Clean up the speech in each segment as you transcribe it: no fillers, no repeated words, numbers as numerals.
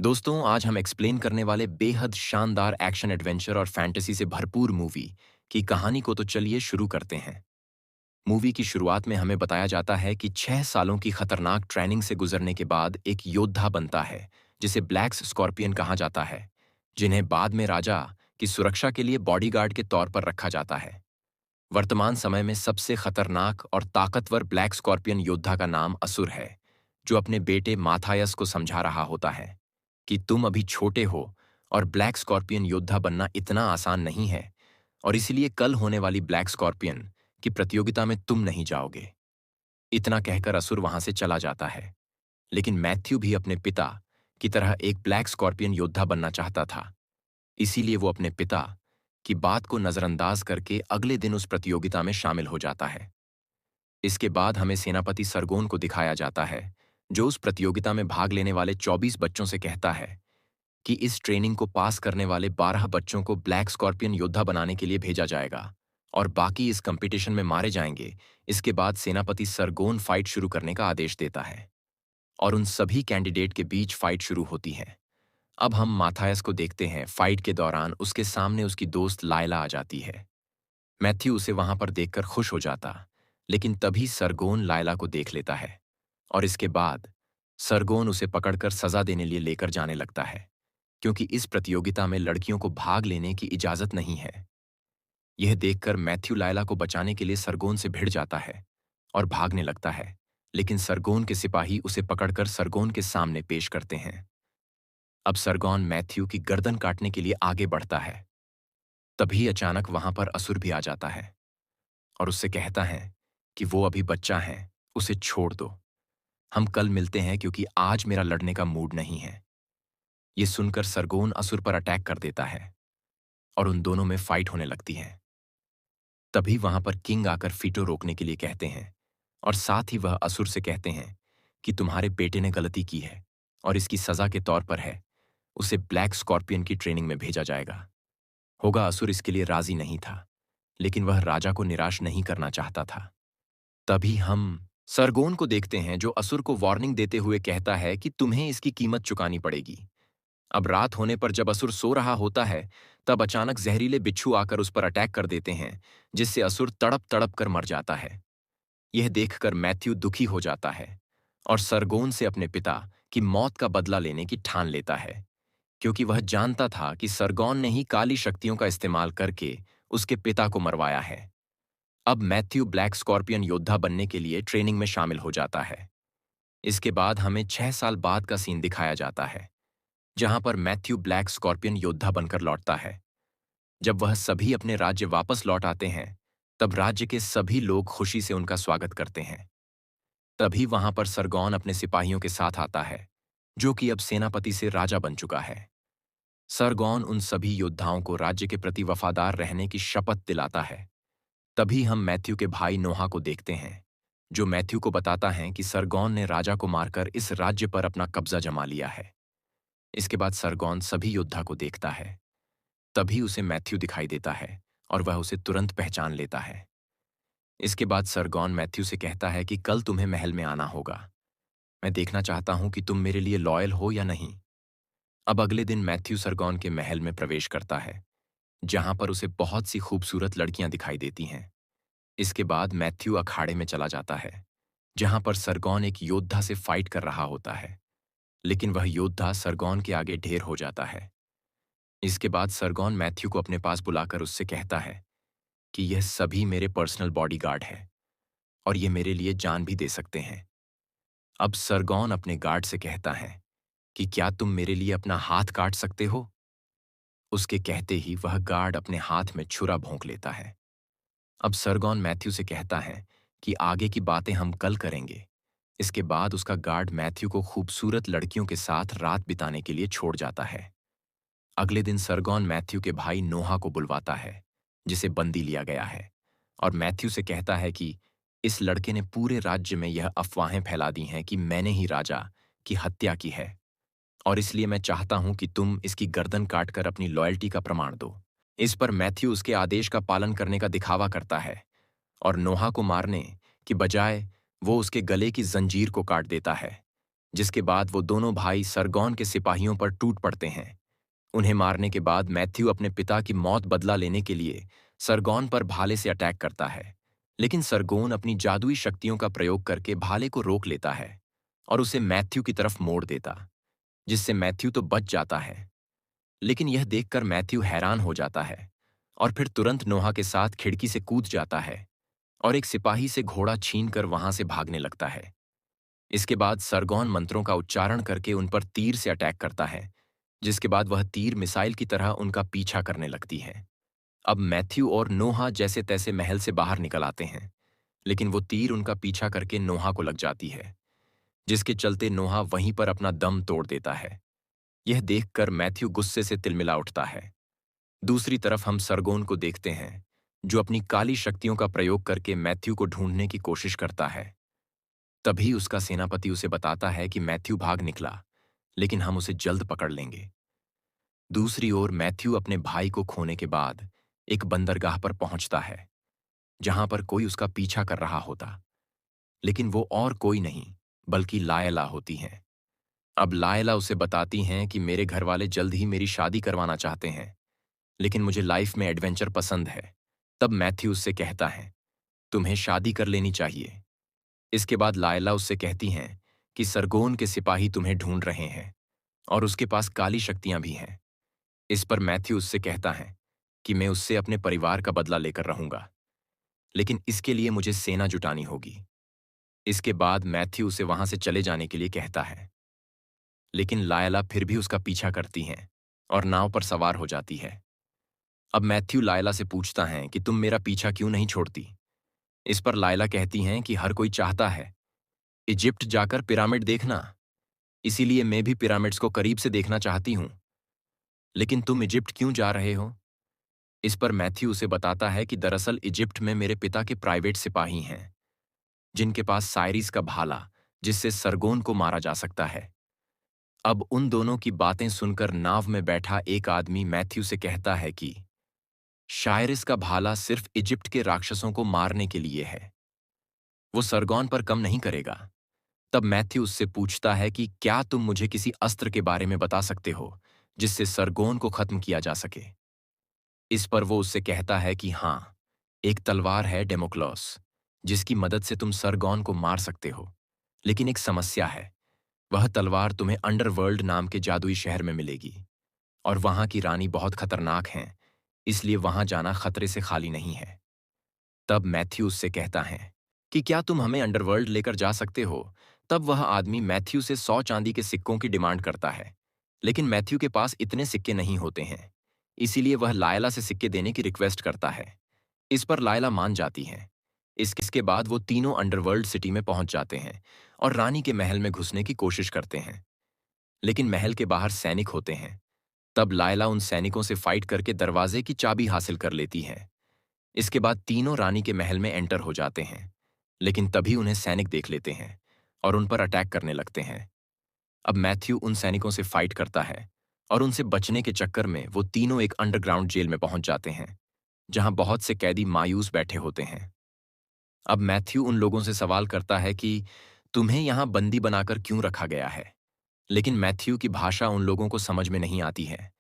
दोस्तों, आज हम एक्सप्लेन करने वाले बेहद शानदार एक्शन एडवेंचर और फैंटेसी से भरपूर मूवी की कहानी को तो चलिए शुरू करते हैं। मूवी की शुरुआत में हमें बताया जाता है कि 6 सालों की खतरनाक ट्रेनिंग से गुजरने के बाद एक योद्धा बनता है, जिसे ब्लैक स्कॉर्पियन कहा जाता है, जिन्हें बाद में राजा की सुरक्षा के लिए बॉडीगार्ड के तौर पर रखा जाता है। वर्तमान समय में सबसे खतरनाक और ताकतवर ब्लैक स्कॉर्पियन योद्धा का नाम असुर है, जो अपने बेटे माथायस को समझा रहा होता है कि तुम अभी छोटे हो और ब्लैक स्कॉर्पियन योद्धा बनना इतना आसान नहीं है, और इसीलिए कल होने वाली ब्लैक स्कॉर्पियन की प्रतियोगिता में तुम नहीं जाओगे। इतना कहकर असुर वहां से चला जाता है। लेकिन मैथ्यू भी अपने पिता की तरह एक ब्लैक स्कॉर्पियन योद्धा बनना चाहता था। इसीलिए वो अपने पिता की बात को नजरअंदाज करके अगले दिन उस प्रतियोगिता में शामिल हो जाता है। इसके बाद हमें सेनापति सरगोन को दिखाया जाता है, जो उस प्रतियोगिता में भाग लेने वाले 24 बच्चों से कहता है कि इस ट्रेनिंग को पास करने वाले 12 बच्चों को ब्लैक स्कॉर्पियन योद्धा बनाने के लिए भेजा जाएगा और बाकी इस कंपटीशन में मारे जाएंगे। इसके बाद सेनापति सरगोन फाइट शुरू करने का आदेश देता है और उन सभी कैंडिडेट के बीच फाइट शुरू होती है। अब हम माथायस को देखते हैं। फाइट के दौरान उसके सामने उसकी दोस्त लायला आ जाती है। मैथ्यू उसे वहां पर देखकर खुश हो जाता, लेकिन तभी सरगोन लायला को देख लेता है और इसके बाद सरगोन उसे पकड़कर सजा देने लिए लेकर जाने लगता है, क्योंकि इस प्रतियोगिता में लड़कियों को भाग लेने की इजाजत नहीं है। यह देखकर मैथ्यू लायला को बचाने के लिए सरगोन से भिड़ जाता है और भागने लगता है, लेकिन सरगोन के सिपाही उसे पकड़कर सरगोन के सामने पेश करते हैं। अब सरगोन मैथ्यू की गर्दन काटने के लिए आगे बढ़ता है। तभी अचानक वहां पर असुर भी आ जाता है और उससे कहता है कि वो अभी बच्चा है, उसे छोड़ दो। हम कल मिलते हैं, क्योंकि आज मेरा लड़ने का मूड नहीं है। ये सुनकर सरगोन असुर पर अटैक कर देता है और उन दोनों में फाइट होने लगती है। तभी वहां पर किंग आकर फीटो रोकने के लिए कहते हैं और साथ ही वह असुर से कहते हैं कि तुम्हारे बेटे ने गलती की है और इसकी सजा के तौर पर है उसे ब्लैक स्कॉर्पियन की ट्रेनिंग में भेजा जाएगा। होगा असुर इसके लिए राजी नहीं था, लेकिन वह राजा को निराश नहीं करना चाहता था। तभी हम सरगोन को देखते हैं, जो असुर को वार्निंग देते हुए कहता है कि तुम्हें इसकी कीमत चुकानी पड़ेगी। अब रात होने पर जब असुर सो रहा होता है, तब अचानक जहरीले बिच्छू आकर उस पर अटैक कर देते हैं, जिससे असुर तड़प तड़प कर मर जाता है। यह देखकर मैथ्यू दुखी हो जाता है और सरगोन से अपने पिता की मौत का बदला लेने की ठान लेता है, क्योंकि वह जानता था कि सरगोन ने ही काली शक्तियों का इस्तेमाल करके उसके पिता को मरवाया है। अब मैथ्यू ब्लैक स्कॉर्पियन योद्धा बनने के लिए ट्रेनिंग में शामिल हो जाता है। इसके बाद हमें 6 साल बाद का सीन दिखाया जाता है, जहां पर मैथ्यू ब्लैक स्कॉर्पियन योद्धा बनकर लौटता है। जब वह सभी अपने राज्य वापस लौट आते हैं, तब राज्य के सभी लोग खुशी से उनका स्वागत करते हैं। तभी वहां पर सरगोन अपने सिपाहियों के साथ आता है, जो कि अब सेनापति से राजा बन चुका है। सरगोन उन सभी योद्धाओं को राज्य के प्रति वफादार रहने की शपथ दिलाता है। तभी हम मैथ्यू के भाई नोहा को देखते हैं, जो मैथ्यू को बताता है कि सरगोन ने राजा को मारकर इस राज्य पर अपना कब्जा जमा लिया है। इसके बाद सरगोन सभी योद्धा को देखता है। तभी उसे मैथ्यू दिखाई देता है और वह उसे तुरंत पहचान लेता है। इसके बाद सरगोन मैथ्यू से कहता है कि कल तुम्हें महल में आना होगा। मैं देखना चाहता हूं कि तुम मेरे लिए लॉयल हो या नहीं। अब अगले दिन मैथ्यू सरगोन के महल में प्रवेश करता है, जहां पर उसे बहुत सी खूबसूरत लड़कियां दिखाई देती हैं। इसके बाद मैथ्यू अखाड़े में चला जाता है, जहां पर सरगोन एक योद्धा से फाइट कर रहा होता है, लेकिन वह योद्धा सरगोन के आगे ढेर हो जाता है। इसके बाद सरगोन मैथ्यू को अपने पास बुलाकर उससे कहता है कि यह सभी मेरे पर्सनल बॉडीगार्ड हैं और ये मेरे लिए जान भी दे सकते हैं। अब सरगोन अपने गार्ड से कहता है कि क्या तुम मेरे लिए अपना हाथ काट सकते हो। उसके कहते ही वह गार्ड अपने हाथ में छुरा भोंक लेता है। अब सरगोन मैथ्यू से कहता है कि आगे की बातें हम कल करेंगे। इसके बाद उसका गार्ड मैथ्यू को खूबसूरत लड़कियों के साथ रात बिताने के लिए छोड़ जाता है। अगले दिन सरगोन मैथ्यू के भाई नोहा को बुलवाता है, जिसे बंदी लिया गया है, और मैथ्यू से कहता है कि इस लड़के ने पूरे राज्य में यह अफवाहें फैला दी हैं कि मैंने ही राजा की हत्या की है, और इसलिए मैं चाहता हूं कि तुम इसकी गर्दन काटकर अपनी लॉयल्टी का प्रमाण दो। इस पर मैथ्यू उसके आदेश का पालन करने का दिखावा करता है और नोहा को मारने की बजाय वो उसके गले की जंजीर को काट देता है, जिसके बाद वो दोनों भाई सरगोन के सिपाहियों पर टूट पड़ते हैं। उन्हें मारने के बाद मैथ्यू अपने पिता की मौत बदला लेने के लिए सरगोन पर भाले से अटैक करता है। लेकिन सरगोन अपनी जादुई शक्तियों का प्रयोग करके भाले को रोक लेता है और उसे मैथ्यू की तरफ मोड़ देता, जिससे मैथ्यू तो बच जाता है। लेकिन यह देखकर मैथ्यू हैरान हो जाता है और फिर तुरंत नोहा के साथ खिड़की से कूद जाता है और एक सिपाही से घोड़ा छीनकर वहां से भागने लगता है। इसके बाद सरगोन मंत्रों का उच्चारण करके उन पर तीर से अटैक करता है, जिसके बाद वह तीर मिसाइल की तरह उनका पीछा करने लगती है। अब मैथ्यू और नोहा जैसे तैसे महल से बाहर निकल आते हैं, लेकिन वो तीर उनका पीछा करके नोहा को लग जाती है, जिसके चलते नोहा वहीं पर अपना दम तोड़ देता है। यह देखकर मैथ्यू गुस्से से तिलमिला उठता है। दूसरी तरफ हम सरगोन को देखते हैं, जो अपनी काली शक्तियों का प्रयोग करके मैथ्यू को ढूंढने की कोशिश करता है। तभी उसका सेनापति उसे बताता है कि मैथ्यू भाग निकला, लेकिन हम उसे जल्द पकड़ लेंगे। दूसरी ओर मैथ्यू अपने भाई को खोने के बाद एक बंदरगाह पर पहुंचता है, जहां पर कोई उसका पीछा कर रहा होता, लेकिन वो और कोई नहीं बल्कि लायला होती हैं। अब लायला उसे बताती हैं कि मेरे घर वाले जल्द ही मेरी शादी करवाना चाहते हैं, लेकिन मुझे लाइफ में एडवेंचर पसंद है। तब मैथ्यू उससे कहता है, तुम्हें शादी कर लेनी चाहिए। इसके बाद लायला उससे कहती हैं कि सरगोन के सिपाही तुम्हें ढूंढ रहे हैं और उसके पास काली शक्तियां भी हैं। इस पर मैथ्यू उससे कहता है कि मैं उससे अपने परिवार का बदला लेकर रहूंगा, लेकिन इसके लिए मुझे सेना जुटानी होगी। इसके बाद मैथ्यू उसे वहां से चले जाने के लिए कहता है, लेकिन लायला फिर भी उसका पीछा करती हैं और नाव पर सवार हो जाती है। अब मैथ्यू लायला से पूछता है कि तुम मेरा पीछा क्यों नहीं छोड़ती। इस पर लायला कहती हैं कि हर कोई चाहता है इजिप्ट जाकर पिरामिड देखना, इसीलिए मैं भी पिरामिड्स को करीब से देखना चाहती हूं। लेकिन तुम इजिप्ट क्यों जा रहे हो? इस पर मैथ्यू उसे बताता है कि दरअसल इजिप्ट में मेरे पिता के प्राइवेट सिपाही हैं, जिनके पास साइरिस का भाला, जिससे सरगोन को मारा जा सकता है। अब उन दोनों की बातें सुनकर नाव में बैठा एक आदमी मैथ्यू से कहता है कि शायरिस का भाला सिर्फ इजिप्ट के राक्षसों को मारने के लिए है, वो सरगोन पर कम नहीं करेगा। तब मैथ्यू उससे पूछता है कि क्या तुम मुझे किसी अस्त्र के बारे में बता सकते हो जिससे सरगोन को खत्म किया जा सके। इस पर वो उससे कहता है कि हाँ, एक तलवार है डेमोक्लस, जिसकी मदद से तुम सरगोन को मार सकते हो। लेकिन एक समस्या है, वह तलवार तुम्हें अंडरवर्ल्ड नाम के जादुई शहर में मिलेगी और वहां की रानी बहुत खतरनाक हैं, इसलिए वहां जाना खतरे से खाली नहीं है। तब मैथ्यू उससे कहता है कि क्या तुम हमें अंडरवर्ल्ड लेकर जा सकते हो। तब वह आदमी मैथ्यू से 100 चांदी के सिक्कों की डिमांड करता है, लेकिन मैथ्यू के पास इतने सिक्के नहीं होते हैं, इसीलिए वह लायला से सिक्के देने की रिक्वेस्ट करता है। इस पर लायला मान जाती है। इसके बाद वो तीनों अंडरवर्ल्ड सिटी में पहुंच जाते हैं और रानी के महल में घुसने की कोशिश करते हैं, लेकिन महल के बाहर सैनिक होते हैं। तब लायला उन सैनिकों से फाइट करके दरवाजे की चाबी हासिल कर लेती है। इसके बाद तीनों रानी के महल में एंटर हो जाते हैं, लेकिन तभी उन्हें सैनिक देख लेते हैं और उन पर अटैक करने लगते हैं। अब मैथ्यू उन सैनिकों से फाइट करता है और उनसे बचने के चक्कर में वो तीनों एक अंडरग्राउंड जेल में पहुंच जाते हैं, जहां बहुत से कैदी मायूस बैठे होते हैं। अब मैथ्यू उन लोगों से सवाल करता है कि तुम्हें यहां बंदी बनाकर क्यों रखा गया है, लेकिन मैथ्यू की भाषा उन लोगों को समझ में नहीं आती है,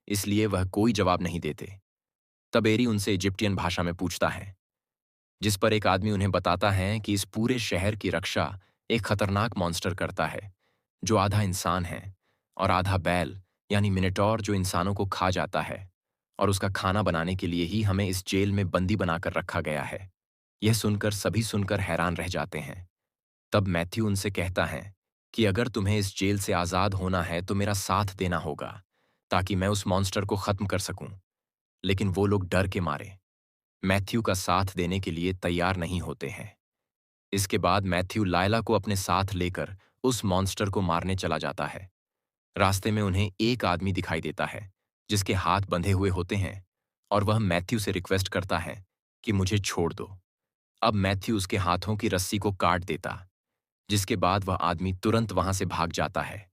इसलिए वह कोई जवाब नहीं देते। तब एरी उनसे इजिप्टियन भाषा में पूछता है, जिस पर एक आदमी उन्हें बताता है कि इस पूरे शहर की रक्षा एक खतरनाक मॉन्स्टर करता है, जो आधा इंसान है और आधा बैल यानी मिनटॉर, जो इंसानों को खा जाता है, और उसका खाना बनाने के लिए ही हमें इस जेल में बंदी बनाकर रखा गया है। यह सुनकर सभी सुनकर हैरान रह जाते हैं। तब मैथ्यू उनसे कहता है कि अगर तुम्हें इस जेल से आज़ाद होना है तो मेरा साथ देना होगा, ताकि मैं उस मॉन्स्टर को खत्म कर सकूं। लेकिन वो लोग डर के मारे मैथ्यू का साथ देने के लिए तैयार नहीं होते हैं। इसके बाद मैथ्यू लायला को अपने साथ लेकर उस मॉन्स्टर को मारने चला जाता है। रास्ते में उन्हें एक आदमी दिखाई देता है, जिसके हाथ बंधे हुए होते हैं, और वह मैथ्यू से रिक्वेस्ट करता है कि मुझे छोड़ दो। अब मैथ्यू उसके हाथों की रस्सी को काट देता, जिसके बाद वह आदमी तुरंत वहां से भाग जाता है।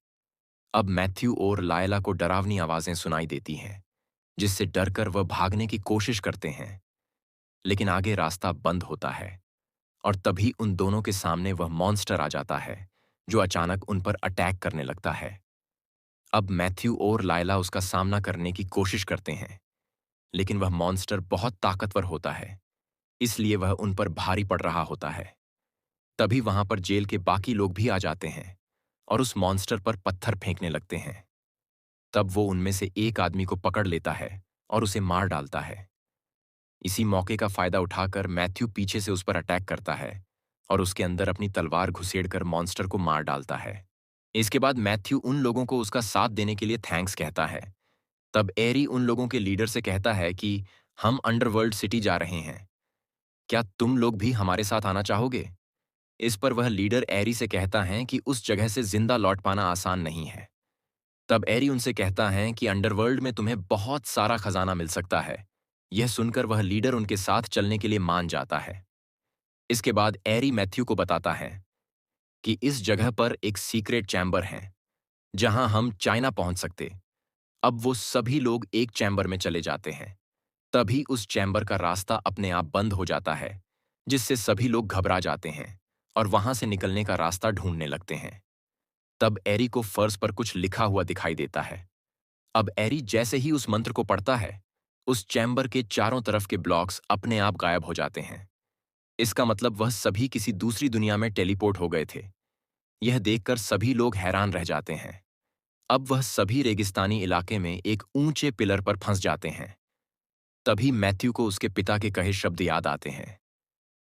अब मैथ्यू और लायला को डरावनी आवाजें सुनाई देती हैं, जिससे डरकर वह भागने की कोशिश करते हैं, लेकिन आगे रास्ता बंद होता है और तभी उन दोनों के सामने वह मॉन्स्टर आ जाता है, जो अचानक उन पर अटैक करने लगता है। अब मैथ्यू और लायला उसका सामना करने की कोशिश करते हैं, लेकिन वह मॉन्स्टर बहुत ताकतवर होता है, इसलिए वह उन पर भारी पड़ रहा होता है। तभी वहां पर जेल के बाकी लोग भी आ जाते हैं और उस मॉन्स्टर पर पत्थर फेंकने लगते हैं। तब वो उनमें से एक आदमी को पकड़ लेता है और उसे मार डालता है। इसी मौके का फायदा उठाकर मैथ्यू पीछे से उस पर अटैक करता है और उसके अंदर अपनी तलवार घुसेड़कर मॉन्स्टर को मार डालता है। इसके बाद मैथ्यू उन लोगों को उसका साथ देने के लिए थैंक्स कहता है। तब एरी उन लोगों के लीडर से कहता है कि हम अंडरवर्ल्ड सिटी जा रहे हैं, क्या तुम लोग भी हमारे साथ आना चाहोगे? इस पर वह लीडर एरी से कहता है कि उस जगह से जिंदा लौट पाना आसान नहीं है। तब एरी उनसे कहता है कि अंडरवर्ल्ड में तुम्हें बहुत सारा खजाना मिल सकता है। यह सुनकर वह लीडर उनके साथ चलने के लिए मान जाता है। इसके बाद एरी मैथ्यू को बताता है कि इस जगह पर एक सीक्रेट चैम्बर है जहां हम चाइना पहुंच सकते। अब वो सभी लोग एक चैम्बर में चले जाते हैं। तभी उस चैम्बर का रास्ता अपने आप बंद हो जाता है, जिससे सभी लोग घबरा जाते हैं और वहां से निकलने का रास्ता ढूंढने लगते हैं। तब एरी को फर्श पर कुछ लिखा हुआ दिखाई देता है। अब एरी जैसे ही उस मंत्र को पढ़ता है, उस चैम्बर के चारों तरफ के ब्लॉक्स अपने आप गायब हो जाते हैं। इसका मतलब वह सभी किसी दूसरी दुनिया में टेलीपोर्ट हो गए थे। यह देखकर सभी लोग हैरान रह जाते हैं। अब वह सभी रेगिस्तानी इलाके में एक ऊंचे पिलर पर फंस जाते हैं। तभी मैथ्यू को उसके पिता के कहे शब्द याद आते हैं।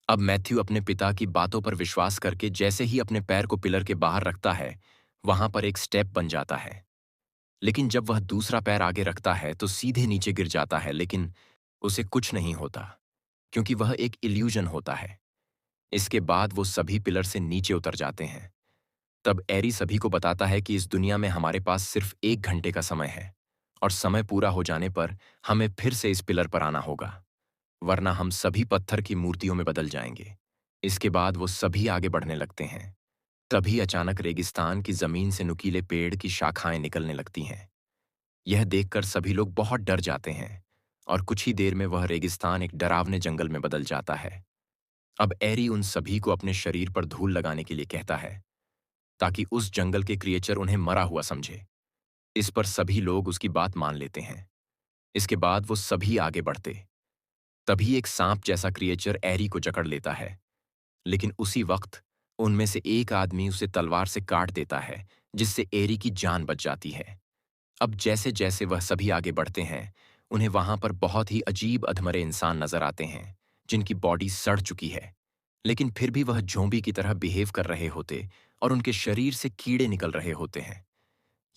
अब मैथ्यू अपने पिता की बातों पर विश्वास करके जैसे ही अपने पैर को पिलर के बाहर रखता है, वहां पर एक स्टेप बन जाता है। लेकिन जब वह दूसरा पैर आगे रखता है तो सीधे नीचे गिर जाता है, लेकिन उसे कुछ नहीं होता, क्योंकि वह एक इल्यूजन होता है। इसके बाद वो सभी पिलर से नीचे उतर जाते हैं। तब एरी सभी को बताता है कि इस दुनिया में हमारे पास सिर्फ 1 घंटे का समय है और समय पूरा हो जाने पर हमें फिर से इस पिलर पर आना होगा, वरना हम सभी पत्थर की मूर्तियों में बदल जाएंगे। इसके बाद वो सभी आगे बढ़ने लगते हैं। तभी अचानक रेगिस्तान की जमीन से नुकीले पेड़ की शाखाएं निकलने लगती हैं। यह देखकर सभी लोग बहुत डर जाते हैं और कुछ ही देर में वह रेगिस्तान एक डरावने जंगल में बदल जाता है। अब एरी उन सभी को अपने शरीर पर धूल लगाने के लिए कहता है, ताकि उस जंगल के क्रिएचर उन्हें मरा हुआ समझे। इस पर सभी लोग उसकी बात मान लेते हैं। इसके बाद वो सभी आगे बढ़ते। तभी एक सांप जैसा क्रिएचर एरी को जकड़ लेता है, लेकिन उसी वक्त उनमें से एक आदमी उसे तलवार से काट देता है, जिससे एरी की जान बच जाती है। अब जैसे जैसे वह सभी आगे बढ़ते हैं, उन्हें वहां पर बहुत ही अजीब अधमरे इंसान नजर आते हैं, जिनकी बॉडी सड़ चुकी है, लेकिन फिर भी वह ज़ोंबी की तरह बिहेव कर रहे होते और उनके शरीर से कीड़े निकल रहे होते हैं।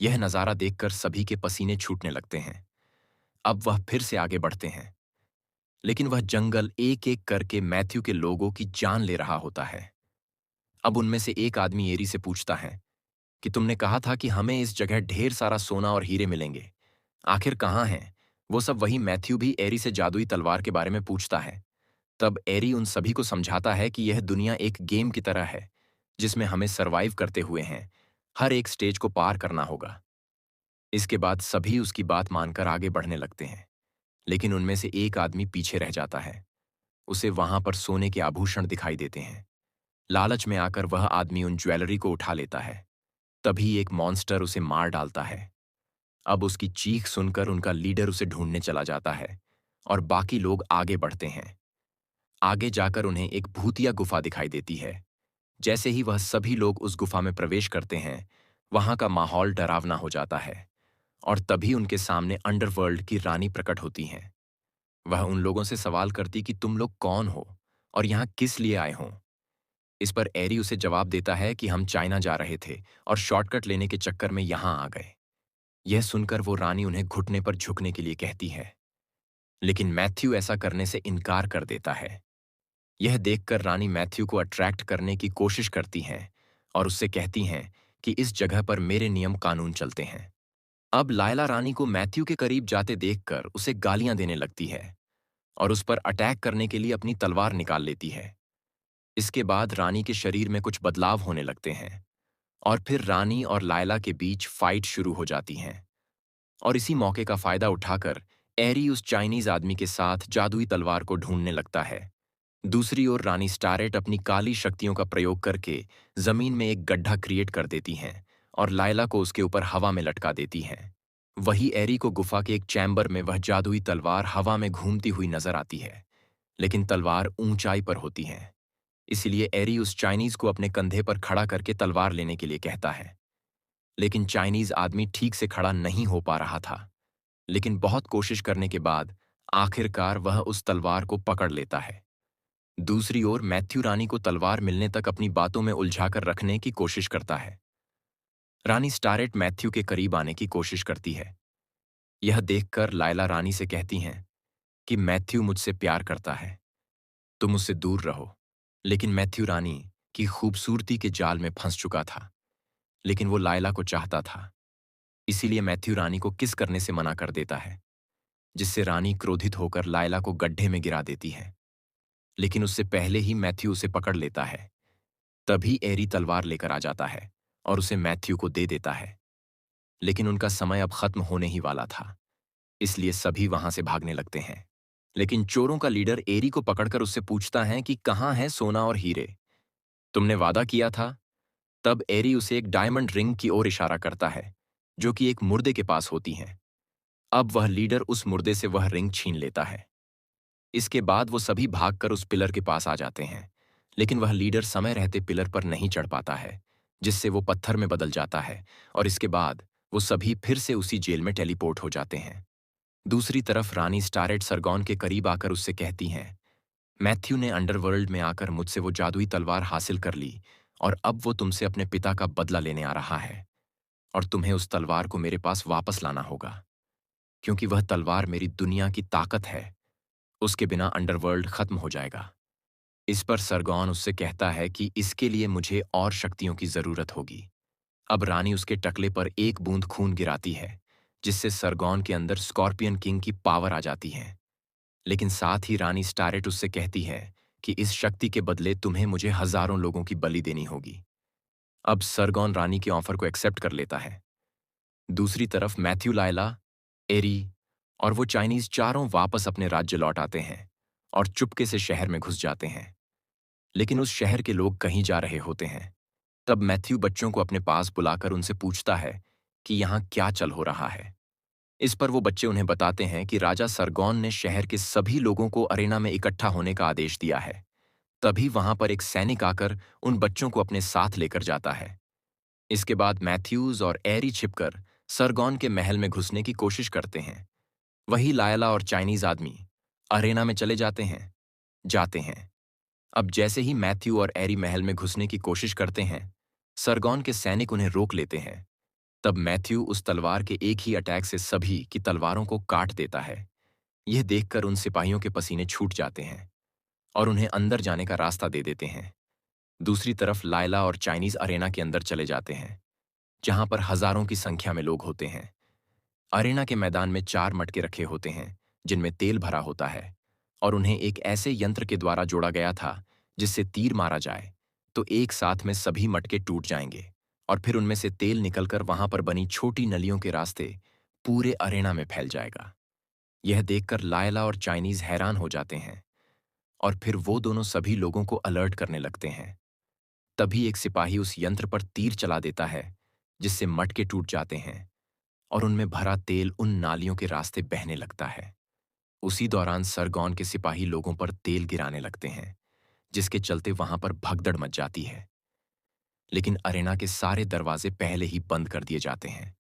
यह नज़ारा देखकर सभी के पसीने छूटने लगते हैं। अब वह फिर से आगे बढ़ते हैं, लेकिन वह जंगल एक एक करके मैथ्यू के लोगों की जान ले रहा होता है। अब उनमें से एक आदमी एरी से पूछता है कि तुमने कहा था कि हमें इस जगह ढेर सारा सोना और हीरे मिलेंगे, आखिर कहाँ हैं वो सब? वही मैथ्यू भी एरी से जादुई तलवार के बारे में पूछता है। तब एरी उन सभी को समझाता है कि यह दुनिया एक गेम की तरह है, जिसमें हमें सरवाइव करते हुए हैं हर एक स्टेज को पार करना होगा। इसके बाद सभी उसकी बात मानकर आगे बढ़ने लगते हैं, लेकिन उनमें से एक आदमी पीछे रह जाता है। उसे वहां पर सोने के आभूषण दिखाई देते हैं। लालच में आकर वह आदमी उन ज्वेलरी को उठा लेता है। तभी एक मॉन्स्टर उसे मार डालता है। अब उसकी चीख सुनकर उनका लीडर उसे ढूंढने चला जाता है और बाकी लोग आगे बढ़ते हैं। आगे जाकर उन्हें एक भूतिया गुफा दिखाई देती है। जैसे ही वह सभी लोग उस गुफा में प्रवेश करते हैं, वहां का माहौल डरावना हो जाता है और तभी उनके सामने अंडरवर्ल्ड की रानी प्रकट होती हैं। वह उन लोगों से सवाल करती कि तुम लोग कौन हो और यहाँ किस लिए आए हो। इस पर एरी उसे जवाब देता है कि हम चाइना जा रहे थे और शॉर्टकट लेने के चक्कर में यहाँ आ गए। यह सुनकर वो रानी उन्हें घुटने पर झुकने के लिए कहती है, लेकिन मैथ्यू ऐसा करने से इनकार कर देता है। यह देखकर रानी मैथ्यू को अट्रैक्ट करने की कोशिश करती हैं और उससे कहती हैं कि इस जगह पर मेरे नियम कानून चलते हैं। अब लायला रानी को मैथ्यू के करीब जाते देखकर उसे गालियां देने लगती है और उस पर अटैक करने के लिए अपनी तलवार निकाल लेती है। इसके बाद रानी के शरीर में कुछ बदलाव होने लगते हैं और फिर रानी और लायला के बीच फाइट शुरू हो जाती है। और इसी मौके का फायदा उठाकर एरी उस चाइनीज आदमी के साथ जादुई तलवार को ढूंढने लगता है। दूसरी ओर रानी स्टारेट अपनी काली शक्तियों का प्रयोग करके जमीन में एक गड्ढा क्रिएट कर देती हैं और लायला को उसके ऊपर हवा में लटका देती हैं। वही एरी को गुफा के एक चैम्बर में वह जादुई तलवार हवा में घूमती हुई नजर आती है, लेकिन तलवार ऊंचाई पर होती है। इसलिए एरी उस चाइनीज को अपने कंधे पर खड़ा करके तलवार लेने के लिए कहता है। लेकिन चाइनीज आदमी ठीक से खड़ा नहीं हो पा रहा था, लेकिन बहुत कोशिश करने के बाद आखिरकार वह उस तलवार को पकड़ लेता है। दूसरी ओर मैथ्यू रानी को तलवार मिलने तक अपनी बातों में उलझाकर रखने की कोशिश करता है। रानी स्टारेट मैथ्यू के करीब आने की कोशिश करती है। यह देखकर लायला रानी से कहती हैं कि मैथ्यू मुझसे प्यार करता है, तुम उससे दूर रहो। लेकिन मैथ्यू रानी की खूबसूरती के जाल में फंस चुका था, लेकिन वो लायला को चाहता था। इसीलिए मैथ्यू रानी को किस करने से मना कर देता है, जिससे रानी क्रोधित होकर लायला को गड्ढे में गिरा देती है। लेकिन उससे पहले ही मैथ्यू उसे पकड़ लेता है। तभी एरी तलवार लेकर आ जाता है और उसे मैथ्यू को दे देता है। लेकिन उनका समय अब खत्म होने ही वाला था, इसलिए सभी वहां से भागने लगते हैं। लेकिन चोरों का लीडर एरी को पकड़कर उससे पूछता है कि कहाँ है सोना और हीरे, तुमने वादा किया था। तब एरी उसे एक डायमंड रिंग की ओर इशारा करता है, जो कि एक मुर्दे के पास होती है। अब वह लीडर उस मुर्दे से वह रिंग छीन लेता है। इसके बाद वो सभी भागकर उस पिलर के पास आ जाते हैं, लेकिन वह लीडर समय रहते पिलर पर नहीं चढ़ पाता है, जिससे वो पत्थर में बदल जाता है और इसके बाद वो सभी फिर से उसी जेल में टेलीपोर्ट हो जाते हैं। दूसरी तरफ रानी स्टारेट सरगॉन के करीब आकर उससे कहती हैं, मैथ्यू ने अंडरवर्ल्ड में आकर मुझसे वो जादुई तलवार हासिल कर ली और अब वो तुमसे अपने पिता का बदला लेने आ रहा है और तुम्हें उस तलवार को मेरे पास वापस लाना होगा, क्योंकि वह तलवार मेरी दुनिया की ताकत है। उसके बिना अंडरवर्ल्ड खत्म हो जाएगा। इस पर सरगॉन उससे कहता है कि इसके लिए मुझे और शक्तियों की जरूरत होगी। अब रानी उसके टकले पर एक बूंद खून गिराती है, जिससे सरगॉन के अंदर स्कॉर्पियन किंग की पावर आ जाती है। लेकिन साथ ही रानी स्टारेट उससे कहती है कि इस शक्ति के बदले तुम्हें मुझे हजारों लोगों की बलि देनी होगी। अब सरगॉन रानी के ऑफर को एक्सेप्ट कर लेता है। दूसरी तरफ मैथ्यू, लायला, एरी और वो चाइनीज चारों वापस अपने राज्य लौट आते हैं और चुपके से शहर में घुस जाते हैं। लेकिन उस शहर के लोग कहीं जा रहे होते हैं। तब मैथ्यू बच्चों को अपने पास बुलाकर उनसे पूछता है कि यहाँ क्या चल हो रहा है। इस पर वो बच्चे उन्हें बताते हैं कि राजा सरगॉन ने शहर के सभी लोगों को अरेना में इकट्ठा होने का आदेश दिया है। तभी वहां पर एक सैनिक आकर उन बच्चों को अपने साथ लेकर जाता है। इसके बाद मैथ्यूज और एरी छिपकर सरगॉन के महल में घुसने की कोशिश करते हैं। वही लायला और चाइनीज आदमी अरेना में चले जाते हैं। अब जैसे ही मैथ्यू और एरी महल में घुसने की कोशिश करते हैं, सरगॉन के सैनिक उन्हें रोक लेते हैं। तब मैथ्यू उस तलवार के एक ही अटैक से सभी की तलवारों को काट देता है। यह देखकर उन सिपाहियों के पसीने छूट जाते हैं और उन्हें अंदर जाने का रास्ता दे देते हैं। दूसरी तरफ लायला और चाइनीज अरेना के अंदर चले जाते हैं, जहां पर हजारों की संख्या में लोग होते हैं। अरेना के मैदान में 4 मटके रखे होते हैं, जिनमें तेल भरा होता है और उन्हें एक ऐसे यंत्र के द्वारा जोड़ा गया था जिससे तीर मारा जाए तो एक साथ में सभी मटके टूट जाएंगे और फिर उनमें से तेल निकलकर वहां पर बनी छोटी नलियों के रास्ते पूरे अरेना में फैल जाएगा। यह देखकर लायला और चाइनीज हैरान हो जाते हैं और फिर वो दोनों सभी लोगों को अलर्ट करने लगते हैं। तभी एक सिपाही उस यंत्र पर तीर चला देता है, जिससे मटके टूट जाते हैं और उनमें भरा तेल उन नालियों के रास्ते बहने लगता है। उसी दौरान सरगॉन के सिपाही लोगों पर तेल गिराने लगते हैं, जिसके चलते वहां पर भगदड़ मच जाती है। लेकिन अरेना के सारे दरवाजे पहले ही बंद कर दिए जाते हैं।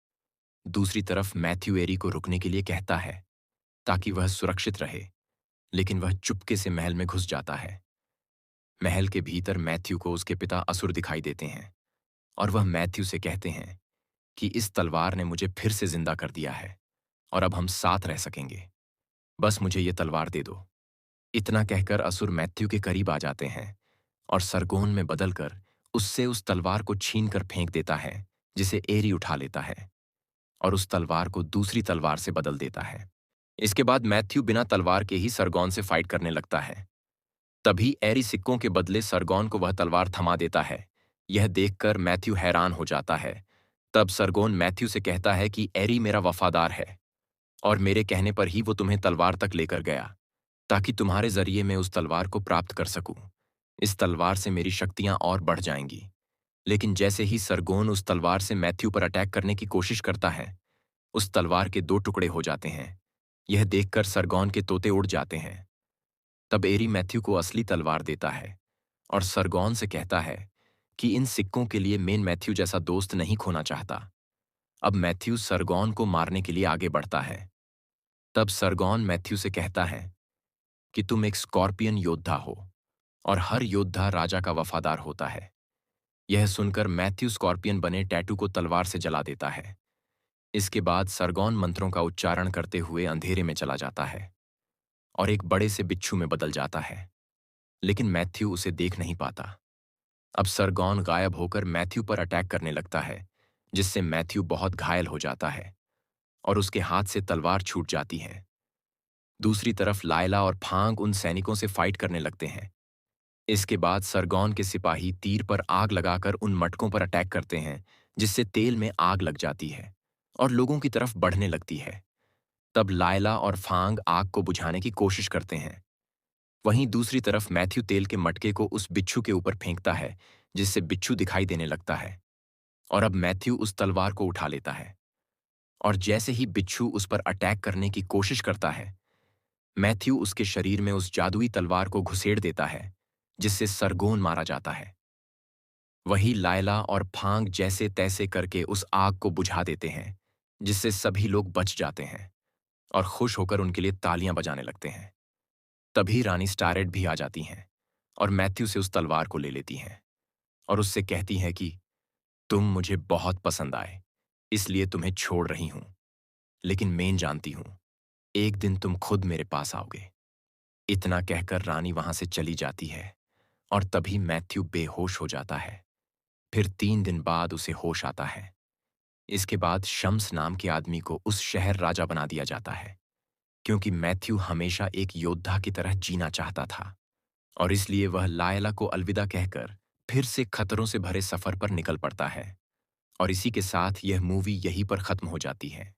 दूसरी तरफ मैथ्यू एरी को रुकने के लिए कहता है ताकि वह सुरक्षित रहे, लेकिन वह चुपके से महल में घुस जाता है। महल के भीतर मैथ्यू को उसके पिता असुर दिखाई देते हैं और वह मैथ्यू से कहते हैं कि इस तलवार ने मुझे फिर से जिंदा कर दिया है और अब हम साथ रह सकेंगे। बस मुझे ये तलवार दे दो। इतना कहकर असुर मैथ्यू के करीब आ जाते हैं और सरगोन में बदलकर उससे उस तलवार को छीनकर फेंक देता है, जिसे एरी उठा लेता है और उस तलवार को दूसरी तलवार से बदल देता है। इसके बाद मैथ्यू बिना तलवार के ही सरगॉन से फाइट करने लगता है। तभी एरी सिक्कों के बदले सरगॉन को वह तलवार थमा देता है। यह देखकर मैथ्यू हैरान हो जाता है। तब सरगोन मैथ्यू से कहता है कि एरी मेरा वफादार है और मेरे कहने पर ही वो तुम्हें तलवार तक लेकर गया। ताकि तुम्हारे जरिए मैं उस तलवार को प्राप्त कर सकूं। इस तलवार से मेरी शक्तियां और बढ़ जाएंगी। लेकिन जैसे ही सरगोन उस तलवार से मैथ्यू पर अटैक करने की कोशिश करता है, उस तलवार के दो टुकड़े हो जाते हैं। यह देखकर सरगोन के तोते उड़ जाते हैं। तब एरी मैथ्यू को असली तलवार देता है और सरगोन से कहता है कि इन सिक्कों के लिए मेन मैथ्यू जैसा दोस्त नहीं खोना चाहता। अब मैथ्यू सरगोन को मारने के लिए आगे बढ़ता है। तब सरगोन मैथ्यू से कहता है कि तुम एक स्कॉर्पियन योद्धा हो और हर योद्धा राजा का वफादार होता है। यह सुनकर मैथ्यू स्कॉर्पियन बने टैटू को तलवार से जला देता है। इसके बाद सरगोन मंत्रों का उच्चारण करते हुए अंधेरे में चला जाता है और एक बड़े से बिच्छू में बदल जाता है। लेकिन मैथ्यू उसे देख नहीं पाता। अब सरगोन गायब होकर मैथ्यू पर अटैक करने लगता है, जिससे मैथ्यू बहुत घायल हो जाता है और उसके हाथ से तलवार छूट जाती है। दूसरी तरफ लायला और फांग उन सैनिकों से फाइट करने लगते हैं। इसके बाद सरगोन के सिपाही तीर पर आग लगाकर उन मटकों पर अटैक करते हैं, जिससे तेल में आग लग जाती है और लोगों की तरफ बढ़ने लगती है। तब लायला और फांग आग को बुझाने की कोशिश करते हैं। वहीं दूसरी तरफ मैथ्यू तेल के मटके को उस बिच्छू के ऊपर फेंकता है, जिससे बिच्छू दिखाई देने लगता है और अब मैथ्यू उस तलवार को उठा लेता है। और जैसे ही बिच्छू उस पर अटैक करने की कोशिश करता है, मैथ्यू उसके शरीर में उस जादुई तलवार को घुसेड़ देता है, जिससे सरगोन मारा जाता है। वही लायला और फांग जैसे तैसे करके उस आग को बुझा देते हैं, जिससे सभी लोग बच जाते हैं और खुश होकर उनके लिए तालियां बजाने लगते हैं। तभी रानी स्टारेट भी आ जाती हैं और मैथ्यू से उस तलवार को ले लेती हैं और उससे कहती हैं कि तुम मुझे बहुत पसंद आए, इसलिए तुम्हें छोड़ रही हूं। लेकिन मैं जानती हूं, एक दिन तुम खुद मेरे पास आओगे। इतना कहकर रानी वहां से चली जाती है और तभी मैथ्यू बेहोश हो जाता है। फिर 3 दिन बाद उसे होश आता है। इसके बाद शम्स नाम के आदमी को उस शहर राजा बना दिया जाता है, क्योंकि मैथ्यू हमेशा एक योद्धा की तरह जीना चाहता था और इसलिए वह लायला को अलविदा कहकर फिर से खतरों से भरे सफर पर निकल पड़ता है। और इसी के साथ यह मूवी यहीं पर खत्म हो जाती है।